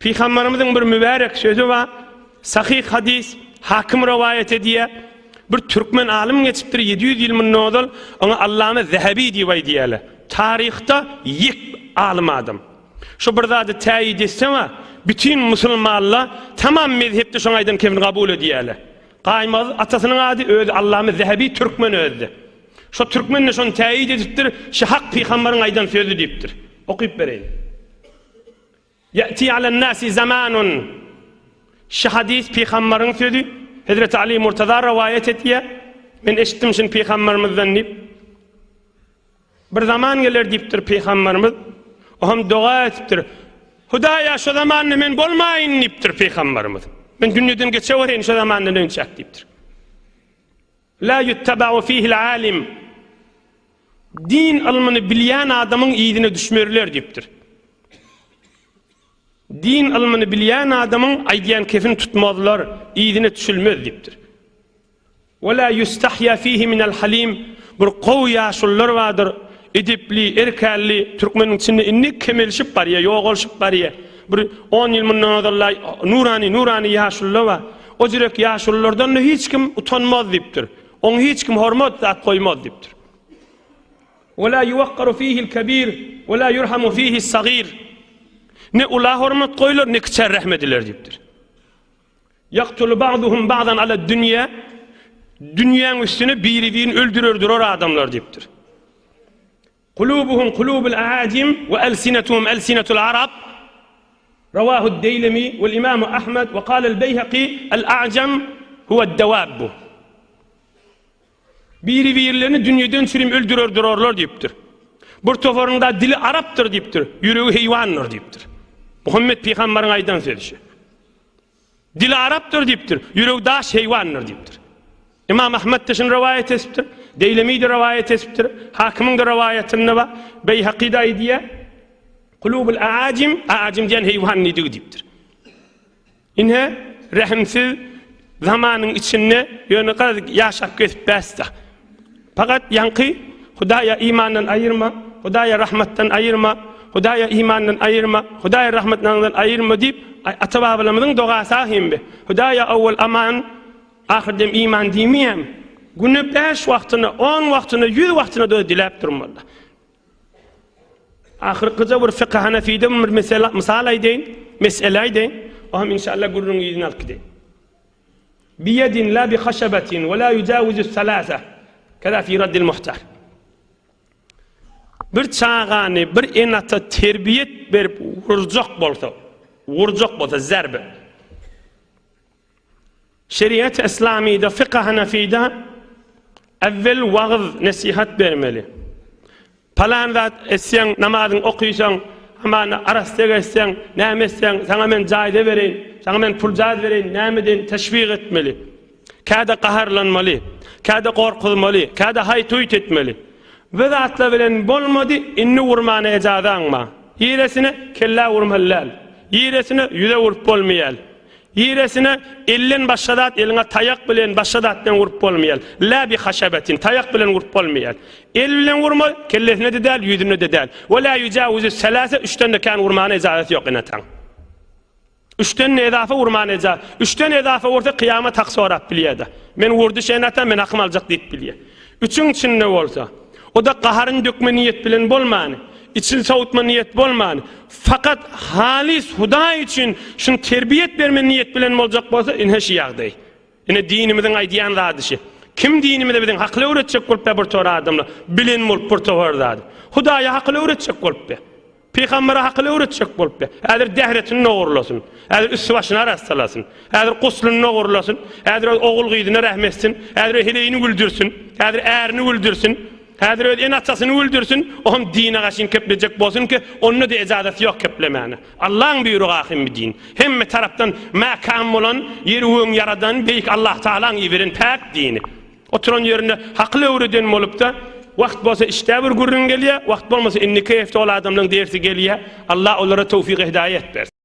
Peygamberimizin bir mübarek sözü var. Sahih hadis, Hakim rivayet ediyor. Bir Türkmen alim geçiptir 700 yıl munodal, ona Allame Zehebi diýýär. Tarihte ilk alim adam. Şu bir zady täýid etseme, bütün musulmanlar tamam mezhepde şoň aýdan kemini kabul edýärler. Gaýmaz atasynyň ady özü Allame Zehebi Türkmen özü. Şu Türkmenle şoň täýid edipdir, şu hak peýgamberiň aýdan sözü diýipdir. Okyp bereýin. Ya'ti alen nasi zamanun. Şu hadis peýgamberiň sözü. Hazreti Ali Murtaza rivayet etýär. Men eşitdim şun peýgamberimizden diýip. Bir zaman gelir diýipdir peýgamberimiz. O hem dua etipdir. Hudaýa şu zamanda men bolmaýyn diýipdir peýgamberimiz. Men dünýeden geçewerin şu zamanda dönçek diýipdir. La yuttaba'u fihi al-alim. Din ilmini bilýän adamyň ýygyna düşmerler diýipdir. Din ilmini bilýän adamyň aýdýan kefin tutmazlar, ýygyna düşülmez diýipdir. Ve la yustahya fihi min al-halim. Bir gowy ýaşullar vardyr. Edipli, erkälli, Türkmeniň içinde inni kemelşip barýar, ýogalşyp barýar. Bir 10 ýyl mundan nurani ýaşullar var. O jürek ýaşullardan hiç kim utanmaz diýipdir. Oňa hiç kim hormat zat goýmaz diýipdir. Ve la yuwaqqaru fihi al-kabir ve la yurhamu fihi as-sagir. Ne ula hormat goýlar, ne kiçer rahmet ediler diýipdir. Yaqtulu ba'duhum ba'dan ala dunya. Dünýäň üstüne biri-birini öldürürdir o adamlar diýipdir. Kulubuhum kulubul aajim ve elsinetuhum elsinetul arab. Rawahu ad-Daylami vel İmam Ahmed ve qala al-Beyhaqi al-a'jam huwa ad-dawab. Biri-birilerini dünýeden çürüm öldürürdirler diýipdir. Bir toforunda dili araptır diýipdir, ýüregi heýwanlar diýipdir. Muhammed peýgamberiň aýdan sözü. Dili araptır diýipdir, ýüregi daş heýwanlar diýipdir. İmam Ahmed de şunu rivayet etipdir, Deylemi de rivayet etipdir, Hakim'in de rivayetinde var, Beyhaqi de diýär, kulubul aajim, aajim diýen heýwan diýipdir diýipdir. Inhe rahimsiz zamanyň içinde ýöne gazy ýaşap geçip bäsdi. Fakat ýanky Hudaýa imandan ayırma, Hudaýa rahmatdan ayırma, Hudaýa imandan ayırma, Hudaýa rahmatdan ayırma diýip ata-babalarymyzyň dogasy ahimbe. Hudaýa awwal aman, ahirdem iman diýmeýem. Güne 5 wagtyny, 10 wagtyny, 100 wagtyny da dilep durmaly. Ahirkyja bir fiqh Hanefide bir misal aýdyn, mesele aýdyn. O hem inşallah gurrun ýygyny alyp gideyim. Biyedin la bi khashabatin ve la yujawizu as-salasa. Kada fi radd al-muhtar. Bir çağany, bir enata terbiyet berip vurjak bolsa zerbe. Şeriat İslamiyde, fiqh Hanefide evvel wagz nasihat bermeli. Palan zat etsen, namazyň okuýsan, hamany arasda geçsen, näme etsen, sana men jaýda bereýin, sana men pul jaýda bereýin, nämeden teşwik etmeli. Kada qaharlanmaly, kada gorkulmaly, kada haytuyt etmeli. Ve zatla bilen bolmady, inni wurmany ejazaňma. Ýeresine kella wurmalal, ýeresine ýüze wurup bolmaýal. Ýeresine ellen başadat eliňe tayak bilen başadatdan wurup bolmaýal. La bi khashabatin, tayak bilen wurup bolmaýal. El bilen wurma, kellesine de däl, ýüzüne de däl. Ve la yujawizu salasa, 3den de kan wurmany ejazat ýok enatan. 3den edafa wurmany ejazat. 3den edafa wursa kıyamet hak sorap bilýärdi. Men wurdy şenata, men akym aljak diýip bilýär. 3-üň içinde bolsa, o da qaharyn dökme niyet bilen bolmany. İçin savutma niyet bolmany. Fakat halis Hudaý için şun terbiyet berme niyet bilen boljak bolsa inhe şi ýagdaý. Ine dinimiziň aýdýan zady. Kim dinimizde biziň hakly öwretjek bolup bir tora adamlar bilen bolup bir tora zady. Hudaýa hakly öwretjek bolup Peýgambere hakly öwretjek bolup häzir dähretini nogurlasyn, häzir üstü başyna rastalasyn, häzir gusluny nogurlasyn, häzir ogul gyýdyna rahmetsin, häzir heleyini güldürsin, häzir ärini güldürsin. Häzir öz enaçasyny öldürsün, oňam dine gaşyn keplejek bolsun ki, onu da ejazat ýok keplemäni. Allah'ın buyrugy ahim bir din. Hemme tarapdan makam bolan, ýeri yaradan beýik Allah Taala'ň ýerin pak dini. Oturan ýerinde hakly öwreden bolup da, wagt bolsa işte bir gurrun gelýär, wagt bolmasa inni keyfde ol adamlaryň dersi gelýär. Allah olara tawfiq hidayet bersin.